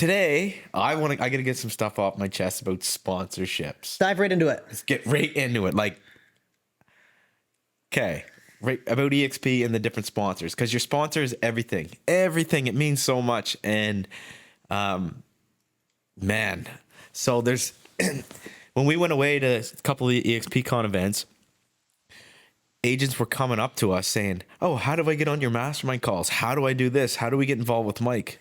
today I got to get some stuff off my chest about sponsorships. Dive right into it. Let's get right into it. Like, okay, right about EXP and the different sponsors, because your sponsor is everything. Everything. It means so much. And man, so there's when we went away to a couple of eXpCon events, agents were coming up to us saying, "Oh, how do I get on your mastermind calls? How do I do this? How do we get involved with Mike?"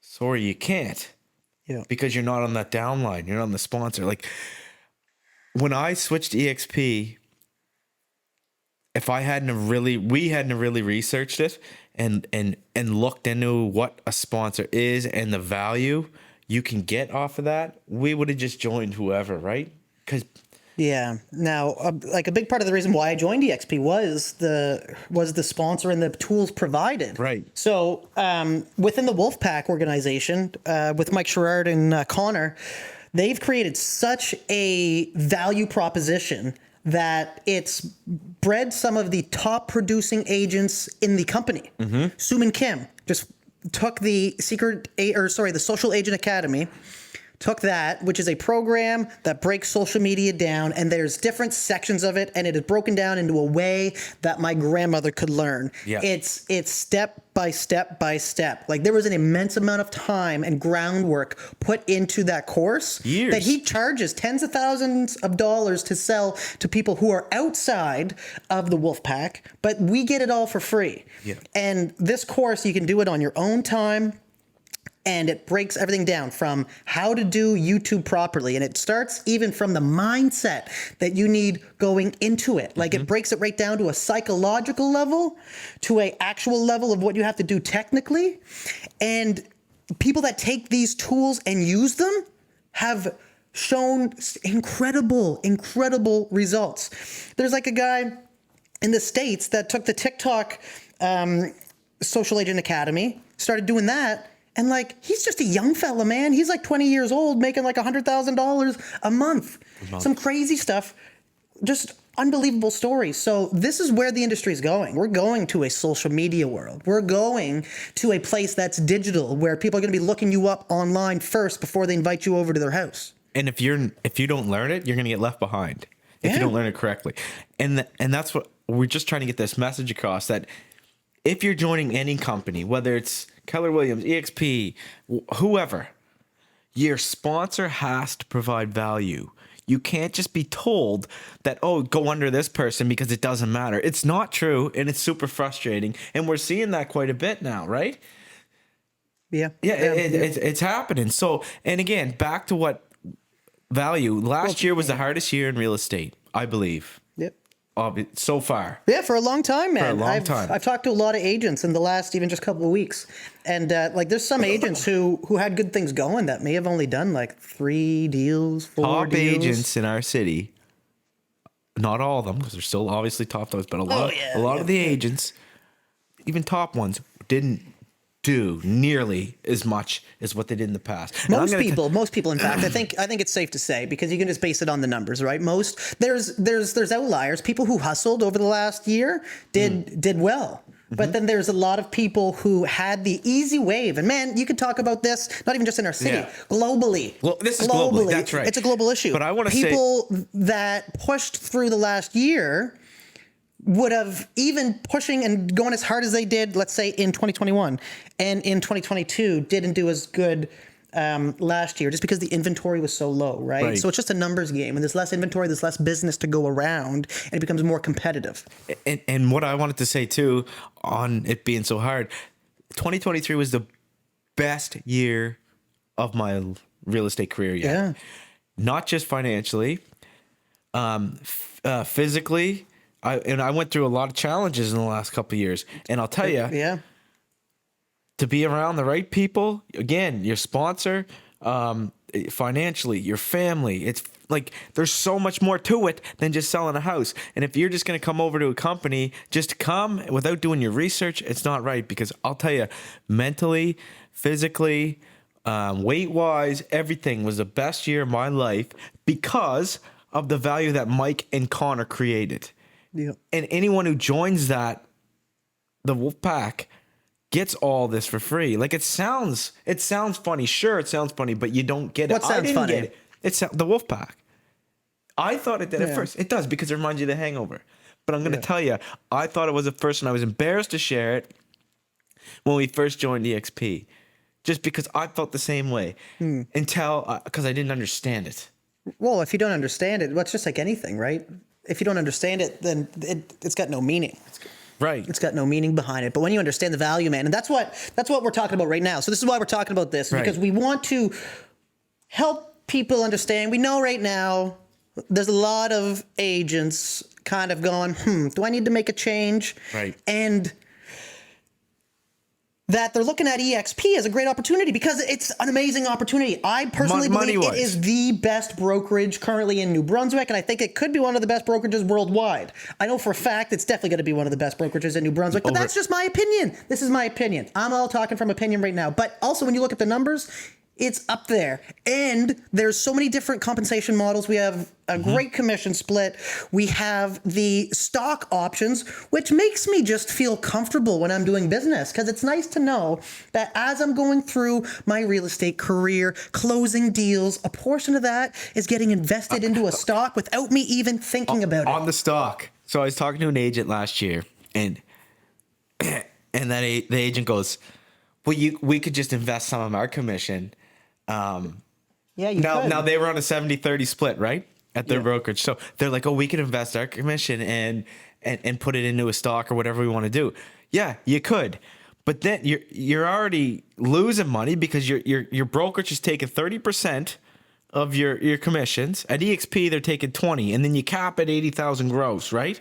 Sorry, you can't. Yeah. Because you're not on that downline. You're not on the sponsor. Like, when I switched to EXP, if we hadn't really researched it and looked into what a sponsor is and the value you can get off of that, we would have just joined whoever, right? Because Yeah. Now, like a big part of the reason why I joined eXp was the sponsor and the tools provided. Right. So within the Wolfpack organization, with Mike Sherrard and Connor, they've created such a value proposition that it's bred some of the top producing agents in the company. Suman Kim just took the the Social Agent Academy, took that, which is a program that breaks social media down, and there's different sections of it, and it is broken down into a way that my grandmother could learn. Yeah. It's step by step by step. Like, there was an immense amount of time and groundwork put into that course. Years. That he charges tens of thousands of dollars to sell to people who are outside of the Wolfpack, but we get it all for free. Yeah. And this course, you can do it on your own time. And it breaks everything down from how to do YouTube properly. And it starts even from the mindset that you need going into it. Like, it breaks it right down to a psychological level, to a actual level of what you have to do technically. And people that take these tools and use them have shown incredible results. There's like a guy in the States that took the TikTok Social Agent Academy, started doing that. And like, he's just a young fella, man. He's like 20 years old, making like $100,000 a month. Some crazy stuff, just unbelievable stories. So this is where the industry is going. We're going to a social media world. We're going to a place that's digital, where people are going to be looking you up online first before they invite you over to their house. and if you don't learn it, you're going to get left behind if you don't learn it correctly. And that's what we're just trying to get this message across, that if you're joining any company, whether it's Keller Williams, eXp, whoever, your sponsor has to provide value. You can't just be told that, oh, go under this person because it doesn't matter. It's not true, and it's super frustrating. And we're seeing that quite a bit now, right? Yeah. It's happening. So, and again, back to what value. Last year was the hardest year in real estate, I believe. Yep. So far. Yeah, for a long time, man. For a long time. I've talked to a lot of agents in the last even just couple of weeks. And like, there's some agents who had good things going that may have only done like 3 deals, 4 deals. Top agents in our city, not all of them, because there's still obviously top those, but a lot of the agents, even top ones, didn't do nearly as much as what they did in the past. Most people, in fact, I think it's safe to say, because you can just base it on the numbers, right? There's outliers. People who hustled over the last year did well. But then there's a lot of people who had the easy wave. And man, you could talk about this, not even just in our city, globally. Well, this is globally. That's right. It's a global issue. But I want to say, people that pushed through the last year would have, even pushing and going as hard as they did, let's say in 2021 and in 2022, didn't do as good last year, just because the inventory was so low, right? So it's just a numbers game, and there's less inventory, there's less business to go around, and it becomes more competitive. And what I wanted to say too, on it being so hard, 2023 was the best year of my real estate career yet. Yeah. Not just financially, physically. I went through a lot of challenges in the last couple of years, and I'll tell you, to be around the right people, again, your sponsor, financially, your family, it's like there's so much more to it than just selling a house. And if you're just going to come over to a company just to come without doing your research, it's not right, because I'll tell you, mentally, physically, weight-wise, everything was the best year of my life because of the value that Mike and Connor created. Yeah. And anyone who joins the Wolfpack gets all this for free. Like it sounds funny. Sure, it sounds funny, but you don't get it. What sounds funny? Get it. It's the wolf pack. I thought it did at first. It does because it reminds you of The Hangover. But I'm going to tell you, I thought it was at first, and I was embarrassed to share it when we first joined eXp, just because I felt the same way until because I didn't understand it. Well, if you don't understand it, well, it's just like anything, right? If you don't understand it, then it's got no meaning. Right. It's got no meaning behind it. But when you understand the value, man, and that's what we're talking about right now. So this is why we're talking about this, because we want to help people understand. We know right now there's a lot of agents kind of going, do I need to make a change? Right. And that they're looking at eXp as a great opportunity because it's an amazing opportunity. I personally believe it is the best brokerage currently in New Brunswick, and I think it could be one of the best brokerages worldwide. I know for a fact it's definitely going to be one of the best brokerages in New Brunswick, but that's just my opinion. This is my opinion. I'm all talking from opinion right now. But also when you look at the numbers, it's up there. And there's so many different compensation models. We have a great commission split. We have the stock options, which makes me just feel comfortable when I'm doing business, because it's nice to know that as I'm going through my real estate career, closing deals, a portion of that is getting invested into a stock without me even thinking about it. On the stock. So I was talking to an agent last year, and the agent goes, well, we could just invest some of our commission. Now they were on a 70-30 split, right? At their brokerage. So they're like, oh, we could invest our commission and put it into a stock or whatever we want to do. Yeah, you could. But then you're already losing money because your brokerage is taking 30% of your commissions. At eXp, they're taking 20, and then you cap at 80,000 gross, right?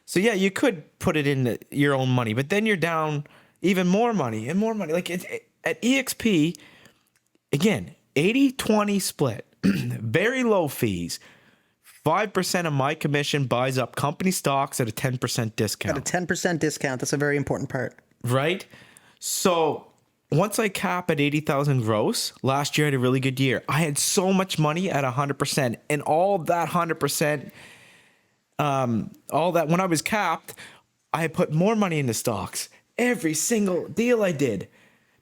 So yeah, you could put it in your own money, but then you're down even more money and more money. Like at eXp, again, 80-20 split, very low fees. 5% of my commission buys up company stocks at a 10% discount. At a 10% discount. That's a very important part. Right? So once I cap at 80,000 gross, last year I had a really good year. I had so much money at 100%, and all that 100%, all that when I was capped, I had put more money into stocks. Every single deal I did.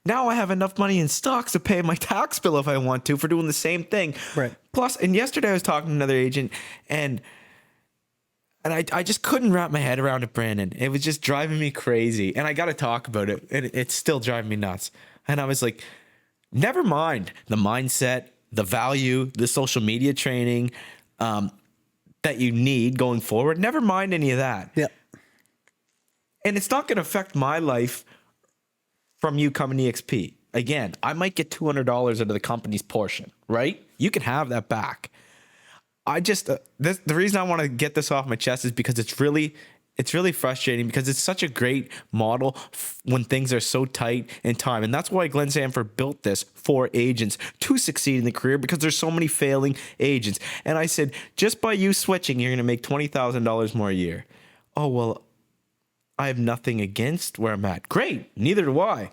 Now I have enough money in stocks to pay my tax bill if I want to for doing the same thing. Right. Plus, and yesterday I was talking to another agent, and I just couldn't wrap my head around it, Brandon. It was just driving me crazy, and I got to talk about it, and it's still driving me nuts. And I was like, never mind the mindset, the value, the social media training that you need going forward. Never mind any of that. Yeah. And it's not going to affect my life from you coming to eXp. Again, I might get $200 out of the company's portion, right? You can have that back. I just, the reason I want to get this off my chest is because it's really frustrating, because it's such a great model when things are so tight in time. And that's why Glenn Sanford built this for agents to succeed in the career, because there's so many failing agents. And I said, just by you switching, you're going to make $20,000 more a year. Oh, well, I have nothing against where I'm at. Great. Neither do I.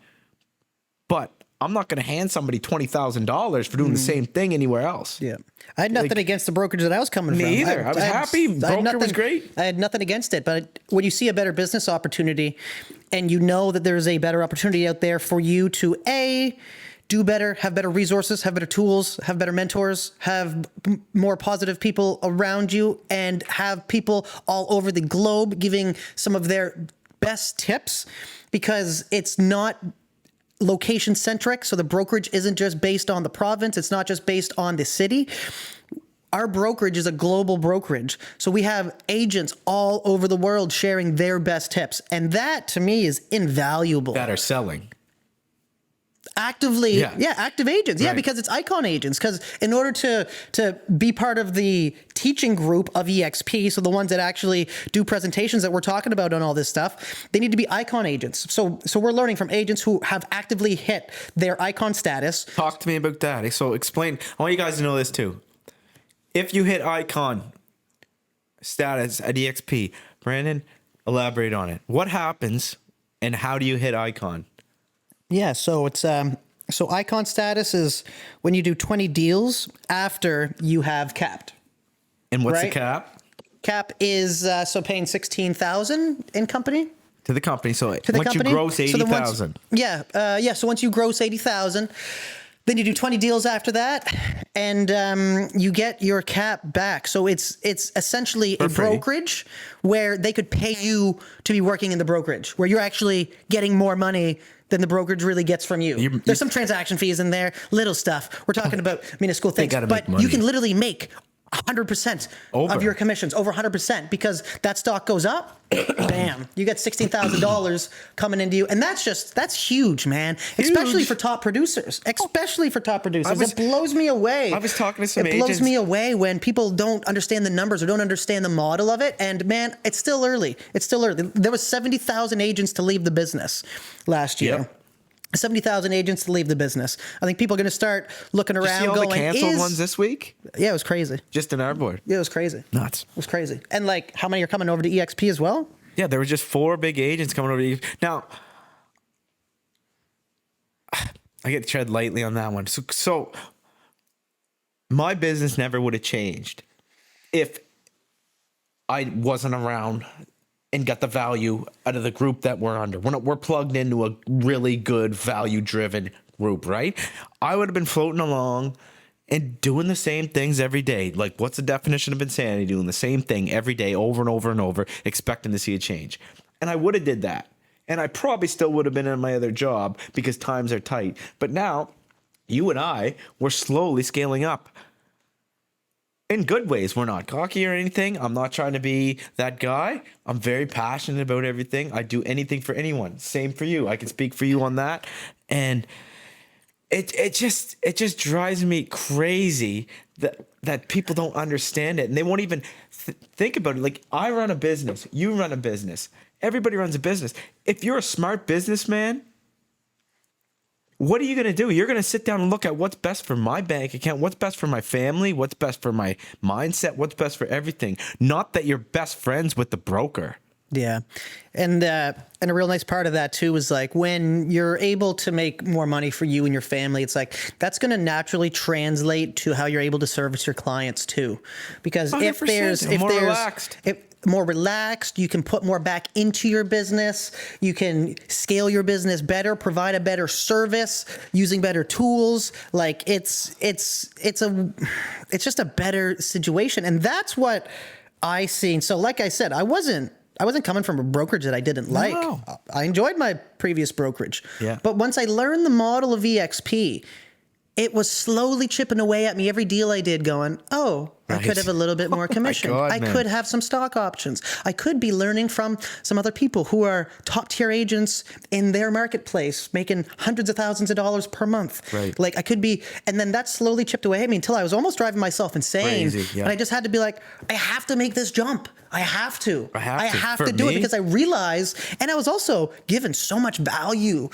But I'm not going to hand somebody $20,000 for doing the same thing anywhere else. Yeah. I had nothing against the brokerage that I was coming from. Me either. I was happy. Broker was great. I had nothing against it. But when you see a better business opportunity and you know that there's a better opportunity out there for you to do better, have better resources, have better tools, have better mentors, have more positive people around you, and have people all over the globe giving some of their best tips, because it's not location centric. So the brokerage isn't just based on the province. It's not just based on the city. Our brokerage is a global brokerage. So we have agents all over the world sharing their best tips. And that to me is invaluable. That are selling. Actively, active agents. Yeah, because it's icon agents. Because in order to be part of the teaching group of eXp, so the ones that actually do presentations that we're talking about on all this stuff, they need to be icon agents. So we're learning from agents who have actively hit their icon status. Talk to me about that. So explain. I want you guys to know this too. If you hit icon status at eXp, Brandon, elaborate on it. What happens and how do you hit icon? Yeah, so it's so icon status is when you do 20 deals after you have capped. And what's the cap? Cap is so paying $16,000 in company. To the company. So to the once company. you gross 80,000. So once you gross 80,000, then you do 20 deals after that, and you get your cap back. So it's essentially a brokerage where they could pay you to be working in the brokerage, where you're actually getting more money than the brokerage really gets from you. There's some transaction fees in there, little stuff. We're talking about minuscule things, but you can literally make 100% of your commissions, over 100%, because that stock goes up, bam, you get $16,000 coming into you. And that's huge, man. Huge. Especially for top producers. It blows me away. I was talking to some agents. It blows me away when people don't understand the numbers or don't understand the model of it. And man, it's still early. There was 70,000 agents to leave the business last year. Yep. 70,000 agents to leave the business. I think people are going to start looking around. Did you see all the canceled ones this week? Yeah, it was crazy. Just in our board. Yeah, it was crazy. Nuts. It was crazy. And like, how many are coming over to eXp as well? Yeah, there were just 4 big agents coming over to eXp. Now, I get to tread lightly on that one. So my business never would have changed if I wasn't around and got the value out of the group that we're under. We're plugged into a really good value-driven group, right? I would have been floating along and doing the same things every day. Like, what's the definition of insanity? Doing the same thing every day over and over and over, expecting to see a change. And I would have did that. And I probably still would have been in my other job because times are tight. But now, you and I, we're slowly scaling up. In good ways. We're not cocky or anything. I'm not trying to be that guy. I'm very passionate about everything. I do anything for anyone. Same for you. I can speak for you on that. And it just drives me crazy that people don't understand it. And they won't even think about it. Like, I run a business. You run a business. Everybody runs a business. If you're a smart businessman, what are you going to do? You're going to sit down and look at what's best for my bank account, what's best for my family, what's best for my mindset, what's best for everything. Not that you're best friends with the broker. Yeah. And a real nice part of that too is like when you're able to make more money for you and your family, it's like that's going to naturally translate to how you're able to service your clients too. Because if there's more relaxed, you can put more back into your business, you can scale your business better, provide a better service using better tools. Like it's just a better situation. And that's what I seen. So like I said, I wasn't coming from a brokerage that I didn't like. No. I enjoyed my previous brokerage. Yeah. But once I learned the model of eXp, it was slowly chipping away at me every deal I did going, oh, right. I could have a little bit more commission. God, I could have some stock options. I could be learning from some other people who are top tier agents in their marketplace making hundreds of thousands of dollars per month. Right. Like I could be, and then that slowly chipped away at me until I was almost driving myself insane. Crazy, yeah. And I just had to be like, I have to make this jump. I have to do it because I realized, and I was also given so much value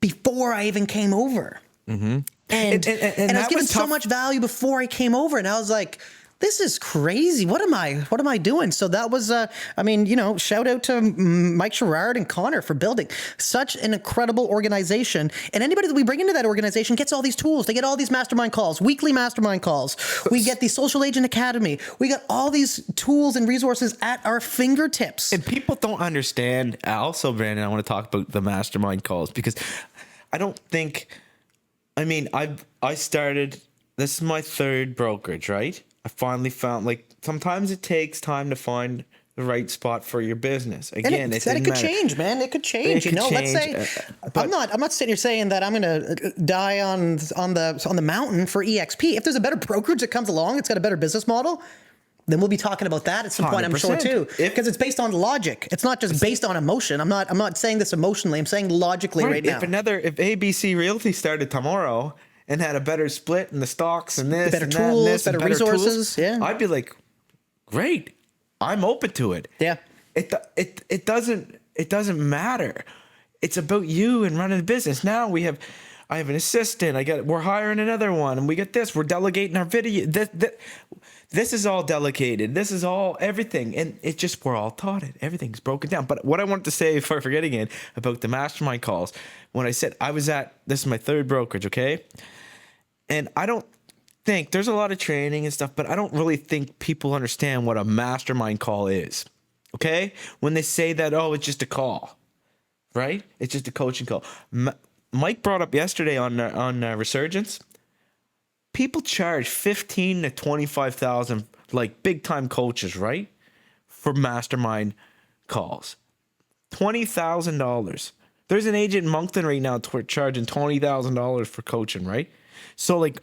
before I even came over. Mm-hmm. And I was given so much value before I came over, and I was like, this is crazy. What am I doing? So that was, shout out to Mike Sherrard and Connor for building such an incredible organization. And anybody that we bring into that organization gets all these tools. They get all these mastermind calls, weekly mastermind calls. We get the Social Agent Academy. We got all these tools and resources at our fingertips. And people don't understand. Also, Brandon, I want to talk about the mastermind calls because I don't think... I started, this is my 3rd brokerage, right? I finally found, like, sometimes it takes time to find the right spot for your business. Again, it could change, man. It could change. Let's say I'm not sitting here saying that I'm going to die on the mountain for eXp. If there's a better brokerage that comes along, it's got a better business model, then we'll be talking about that at some point, I'm sure, too. Because it's based on logic. It's not just based on emotion. I'm not saying this emotionally. I'm saying logically right now. If eXp Realty started tomorrow and had a better split in the stocks and this, better tools, better resources, yeah, I'd be like, great. I'm open to it. Yeah. It doesn't matter. It's about you and running the business. Now I have an assistant. We're hiring another one, and we get this. We're delegating our video. This is all delegated. This is all everything. And it's just, we're all taught it. Everything's broken down. But what I wanted to say before forgetting it about the mastermind calls, when I said this is my 3rd brokerage, okay? And I don't think, there's a lot of training and stuff, but I don't really think people understand what a mastermind call is. Okay? When they say that, oh, it's just a call, right? It's just a coaching call. Mike brought up yesterday on Resurgence, people charge 15 to 25,000, like big time coaches, right? For mastermind calls. $20,000. There's an agent in Moncton right now charging $20,000 for coaching, right? So like,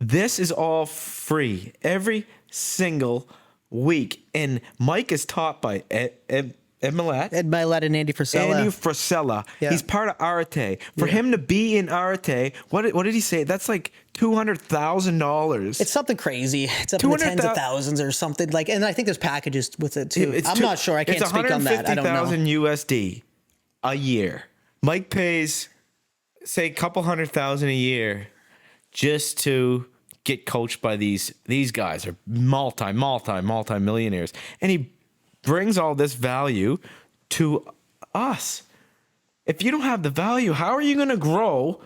this is all free every single week. And Mike is taught by Ed Milet. Ed Milet and Andy Frisella. Andy Frisella. Yeah. He's part of Arete. For him to be in Arete, what did he say? That's like $200,000. It's something crazy. It's up in the tens of thousands or something. Like, and I think there's packages with it too. I'm not sure. I can't speak on that. I don't know. It's $150,000 a year. Mike pays, say, a couple $100,000 a year just to get coached by these guys. Are multi-millionaires, and he brings all this value to us. If you don't have the value, how are you going to grow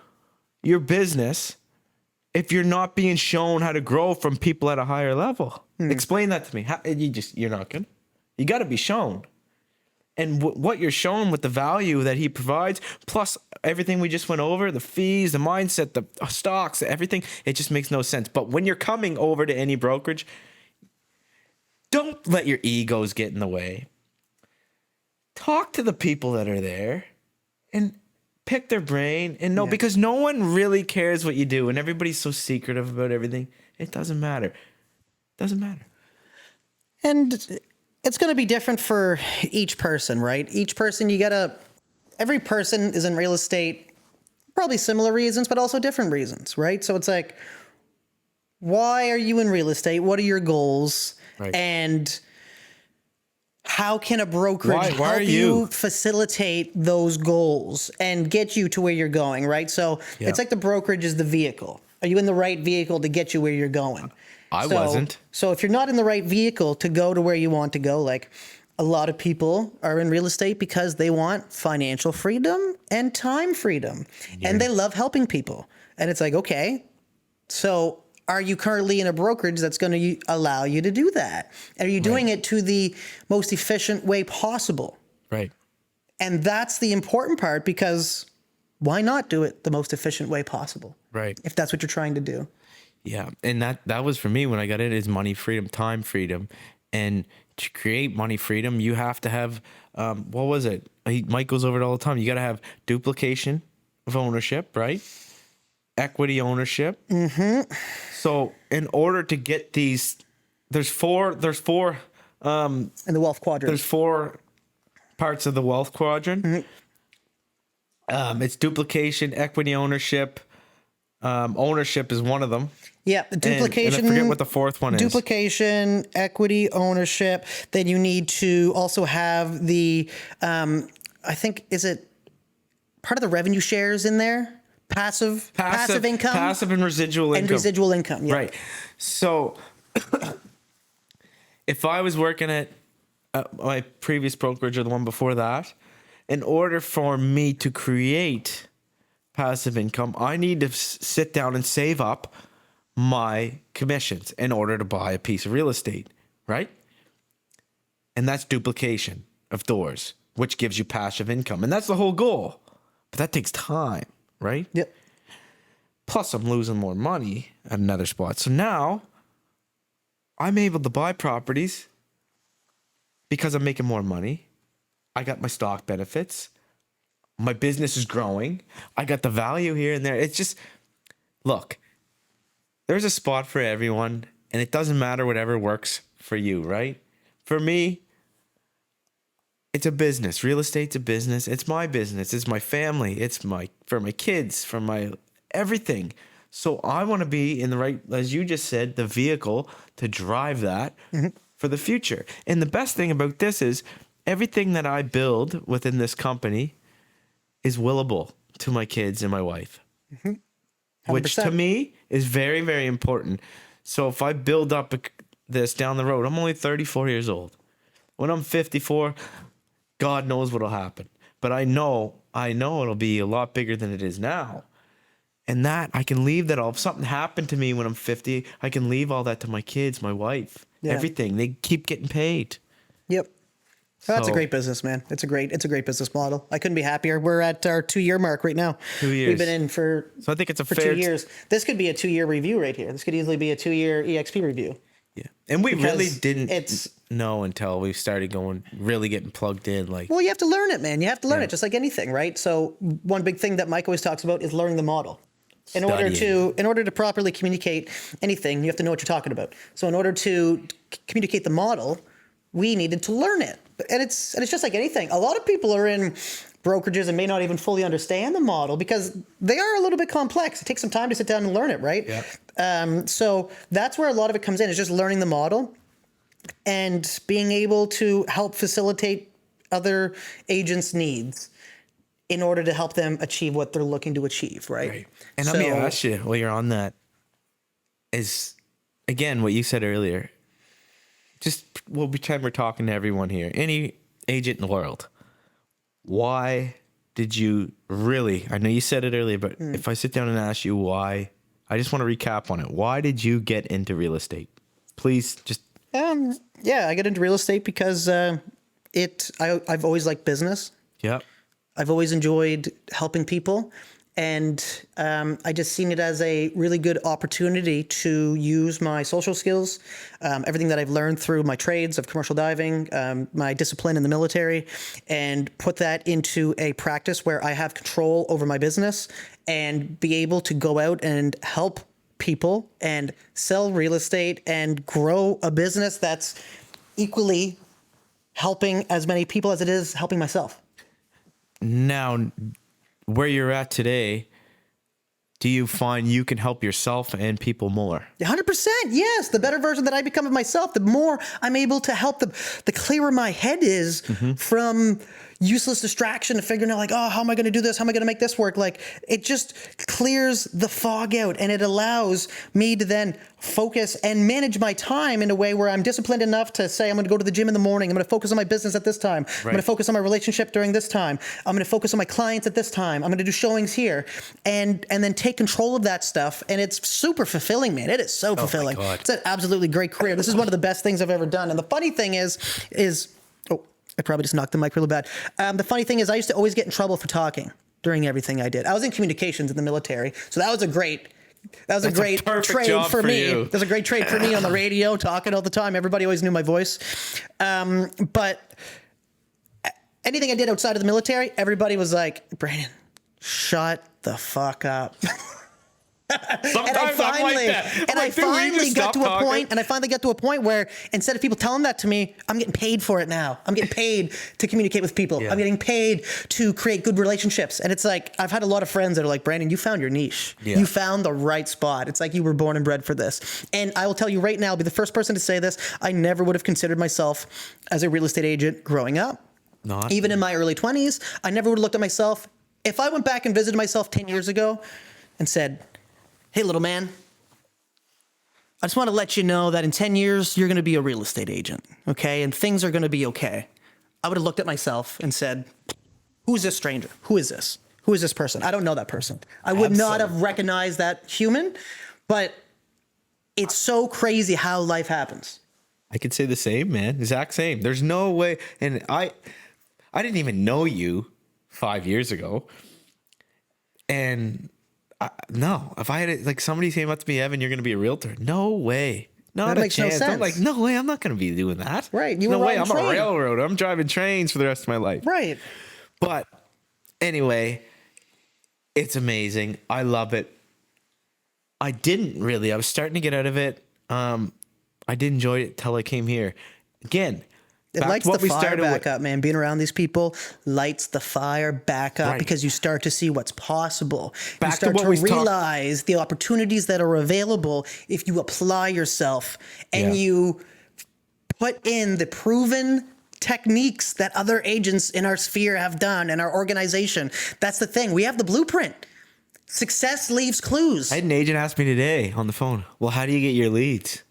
your business if you're not being shown how to grow from people at a higher level? Explain that to me. You're not going to. You got to be shown. And what you're shown with the value that he provides, plus everything we just went over, the fees, the mindset, the stocks, everything, it just makes no sense. But when you're coming over to any brokerage, don't let your egos get in the way. Talk to the people that are there and pick their brain and know, because no one really cares what you do and everybody's so secretive about everything. It doesn't matter. It doesn't matter. And it's going to be different for each person, right? Each person, every person is in real estate, probably similar reasons, but also different reasons, right? So it's like, why are you in real estate? What are your goals? Right. And how can a brokerage help you facilitate those goals and get you to where you're going, right? So it's like the brokerage is the vehicle. Are you in the right vehicle to get you where you're going? I wasn't. So if you're not in the right vehicle to go to where you want to go, like a lot of people are in real estate because they want financial freedom and time freedom, and they love helping people. And it's like, okay, so are you currently in a brokerage that's going to allow you to do that? Are you doing it to the most efficient way possible? Right. And that's the important part, because why not do it the most efficient way possible? Right. If that's what you're trying to do. Yeah. And that was for me when I got it, is money freedom, time freedom. And to create money freedom, you have to have, what was it? Mike goes over it all the time. You got to have duplication of ownership, right? Equity ownership. Mm-hmm. So in order to get these, there's four in the wealth quadrant. There's 4 parts of the wealth quadrant. Mm-hmm. It's duplication, equity ownership. Ownership is one of them. Yeah, the duplication. And I forget what the fourth one is. Duplication, equity ownership. Then you need to also have the, I think, is it part of the revenue shares in there? Passive income? Passive and residual income. And residual income, yeah. Right. So if I was working at my previous brokerage or the one before that, in order for me to create passive income, I need to sit down and save up my commissions in order to buy a piece of real estate, right? And that's duplication of doors, which gives you passive income. And that's the whole goal. But that takes time, right? Yep. Plus, I'm losing more money at another spot. So now I'm able to buy properties because I'm making more money. I got my stock benefits. My business is growing. I got the value here and there. It's just, look, there's a spot for everyone, and it doesn't matter whatever works for you, right? For me, it's a business. Real estate's a business. It's my business. It's my family. It's for my kids, for my everything. So I want to be in the right, as you just said, the vehicle to drive that for the future. And the best thing about this is everything that I build within this company is willable to my kids and my wife, which to me is very, very important. So if I build up this down the road, I'm only 34 years old. When I'm 54, God knows what'll happen. But I know it'll be a lot bigger than it is now. And that I can leave that all. If something happened to me when I'm 50, I can leave all that to my kids, my wife, everything. They keep getting paid. Yep. Oh, that's a great business, man. It's a great business model. I couldn't be happier. We're at our 2-year mark right now. 2 years. We've been in for I think it's a for fair 2 years. This could be a 2-year review right here. This could easily be a 2-year eXp review. Yeah. And we Because really didn't know until we started really getting plugged in. Like, well, you have to learn it, man. You have to learn it just like anything, right? So one big thing that Mike always talks about is learning the model. In order to properly communicate anything, you have to know what you're talking about. So in order to communicate the model, we needed to learn it. And it's just like anything. A lot of people are in brokerages and may not even fully understand the model because they are a little bit complex. It takes some time to sit down and learn it, right? Yeah. So that's where a lot of it comes in, is just learning the model and being able to help facilitate other agents' needs in order to help them achieve what they're looking to achieve, right? And let me ask you, while you're on that, is, again, what you said earlier, just we'll pretend we're talking to everyone here, any agent in the world. Why did you really, I know you said it earlier, but if I sit down and ask you why, I just want to recap on it. Why did you get into real estate? Please just. I got into real estate because I've always liked business. Yep. I've always enjoyed helping people. And I just seen it as a really good opportunity to use my social skills, everything that I've learned through my trades of commercial diving, my discipline in the military, and put that into a practice where I have control over my business and be able to go out and help people and sell real estate and grow a business that's equally helping as many people as it is helping myself. Now, where you're at today, do you find you can help yourself and people more? 100%. Yes. The better version that I become of myself, the more I'm able to help them, the clearer my head is from useless distraction to figuring out like, oh, how am I going to do this? How am I going to make this work? Like, it just clears the fog out and it allows me to then focus and manage my time in a way where I'm disciplined enough to say, I'm going to go to the gym in the morning. I'm going to focus on my business at this time. I'm going to focus on my relationship during this time. I'm going to focus on my clients at this time. I'm going to do showings here and then take control of that stuff. And it's super fulfilling, man. It is so fulfilling. It's an absolutely great career. This is one of the best things I've ever done. And the funny thing is, I probably just knocked the mic really bad. The funny thing is I used to always get in trouble for talking during everything I did. I was in communications in the military. So that was a great trade for me. That was a great trade for me on the radio, talking all the time. Everybody always knew my voice. But anything I did outside of the military, everybody was like, Brandon, shut the fuck up. Sometimes I'm like that. And I finally got to a point where instead of people telling that to me, I'm getting paid for it now. I'm getting paid to communicate with people. I'm getting paid to create good relationships. And it's like, I've had a lot of friends that are like, Brandon, you found your niche. You found the right spot. It's like you were born and bred for this. And I will tell you right now, I'll be the first person to say this. I never would have considered myself as a real estate agent growing up. Even in my early 20s, I never would have looked at myself. If I went back and visited myself 10 years ago and said, hey, little man, I just want to let you know that in 10 years, you're going to be a real estate agent, okay? And things are going to be okay. I would have looked at myself and said, who's this stranger? Who is this? Who is this person? I don't know that person. I would not have recognized that human, but it's so crazy how life happens. I could say the same, man. Exact same. There's no way. And I didn't even know you 5 years ago. And no, if I had like somebody came up to me, Evan, you're going to be a realtor. No way. Not a chance. No sense. I'm like, no way. I'm not going to be doing that. Right. No way. I'm a railroader. I'm driving trains for the rest of my life. Right. But anyway, it's amazing. I love it. I didn't really. I was starting to get out of it. I did enjoy it till I came here. Again, it lights the fire back up, man. Being around these people lights the fire back up because you start to see what's possible. You start to realize the opportunities that are available if you apply yourself and you put in the proven techniques that other agents in our sphere have done in our organization. That's the thing. We have the blueprint. Success leaves clues. I had an agent ask me today on the phone, well, how do you get your leads?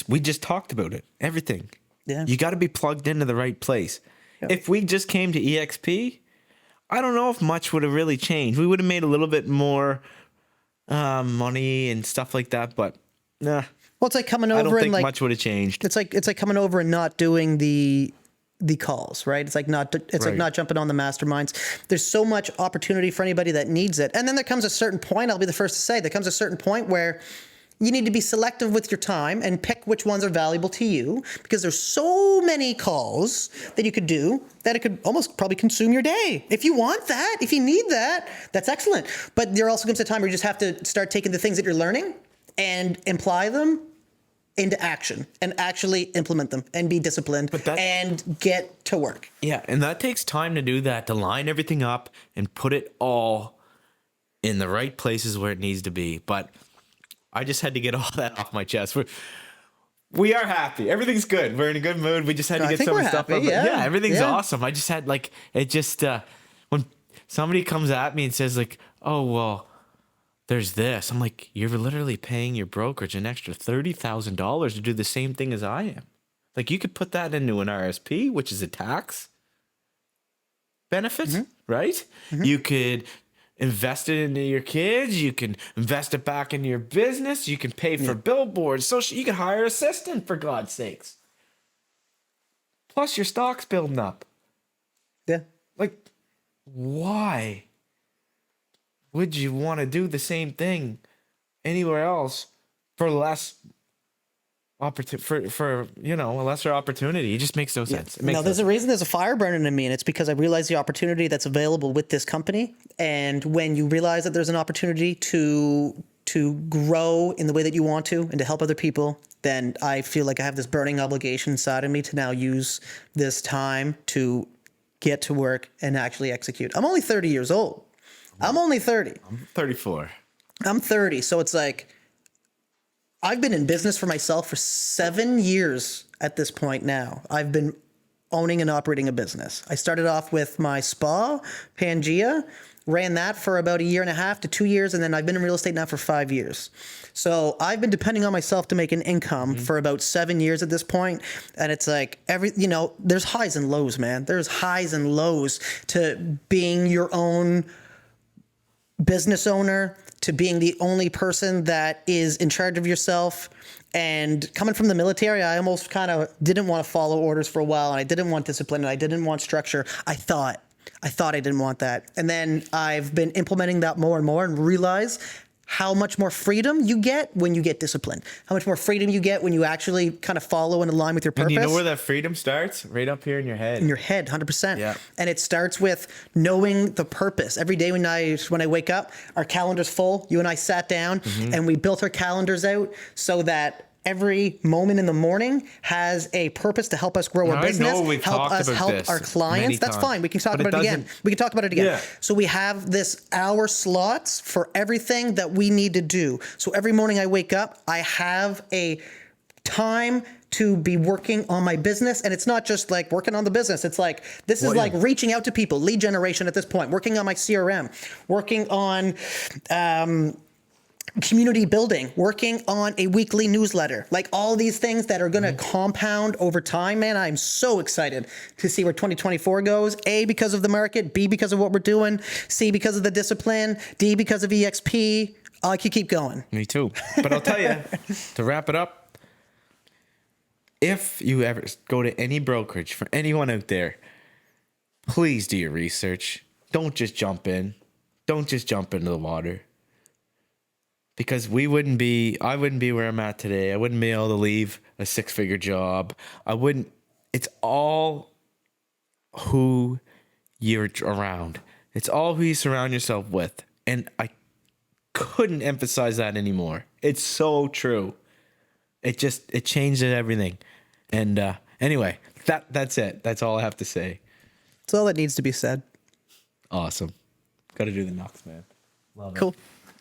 We just talked about it. Everything. Yeah. You got to be plugged into the right place. Yep. If we just came to eXp, I don't know if much would have really changed. We would have made a little bit more money and stuff like that, but nah. Well, it's like coming over I don't and think like much would have changed. it's like coming over and not doing the calls, right? It's like like not jumping on the masterminds. There's so much opportunity for anybody that needs it. And then there comes a certain point, I'll be the first to say, there comes a certain point where you need to be selective with your time and pick which ones are valuable to you, because there's so many calls that you could do that it could almost probably consume your day. If you want that, if you need that, that's excellent. But there also comes a time where you just have to start taking the things that you're learning and apply them into action and actually implement them and be disciplined and get to work. Yeah, and that takes time to do that, to line everything up and put it all in the right places where it needs to be. But I just had to get all that off my chest. We are happy. Everything's good. We're in a good mood. We just had to get some stuff up. Yeah, everything's awesome. I just had when somebody comes at me and says like, "Oh, well, there's this." I'm like, "You're literally paying your brokerage an extra $30,000 to do the same thing as I am. Like, you could put that into an RSP, which is a tax benefit, right? Mm-hmm. You could invest it into your kids. You can invest it back into your business. You can pay for billboards. You can hire an assistant, for God's sakes. Plus, your stock's building up. Yeah. Like, why would you want to do the same thing anywhere else for less for a lesser opportunity? It just makes no sense. There's a reason there's a fire burning in me, and it's because I realize the opportunity that's available with this company. And when you realize that there's an opportunity to grow in the way that you want to and to help other people, then I feel like I have this burning obligation inside of me to now use this time to get to work and actually execute. I'm only 30 years old. I'm only 30. I'm 34. I'm 30. So it's like, I've been in business for myself for 7 years at this point now. I've been owning and operating a business. I started off with my spa, Pangea, ran that for about 1.5 to 2 years, and then I've been in real estate now for 5 years. So I've been depending on myself to make an income for about 7 years at this point. And it's like there's highs and lows, man. There's highs and lows to being your own business owner, to being the only person that is in charge of yourself. And coming from the military, I almost kind of didn't want to follow orders for a while, and I didn't want discipline, and I didn't want structure. I thought I didn't want that. And then I've been implementing that more and more and realize how much more freedom you get when you get disciplined, how much more freedom you get when you actually kind of follow and align with your purpose. And you know where that freedom starts? Right up here in your head. In your head, 100%. Yeah. And it starts with knowing the purpose. Every day when I wake up, our calendar's full. You and I sat down and we built our calendars out so that every moment in the morning has a purpose to help us grow our business, help us help our clients. That's fine. We can talk about it again. We can talk about it again. Yeah. So we have this hour slots for everything that we need to do. So every morning I wake up, I have a time to be working on my business. And it's not just like working on the business. It's like, this is like reaching out to people, lead generation at this point, working on my CRM, working on, community building, working on a weekly newsletter, like all these things that are going to compound over time, man. I'm so excited to see where 2024 goes. A, because of the market, B, because of what we're doing, C, because of the discipline, D, because of eXp. I could keep going. Me too. But I'll tell you, to wrap it up, if you ever go to any brokerage, for anyone out there, please do your research. Don't just jump in. Don't just jump into the water. Because I wouldn't be where I'm at today. I wouldn't be able to leave a 6-figure job. It's all who you're around. It's all who you surround yourself with. And I couldn't emphasize that anymore. It's so true. It changed everything. And anyway, that's it. That's all I have to say. That's all that needs to be said. Awesome. Got to do the knocks, man. Love it. Cool.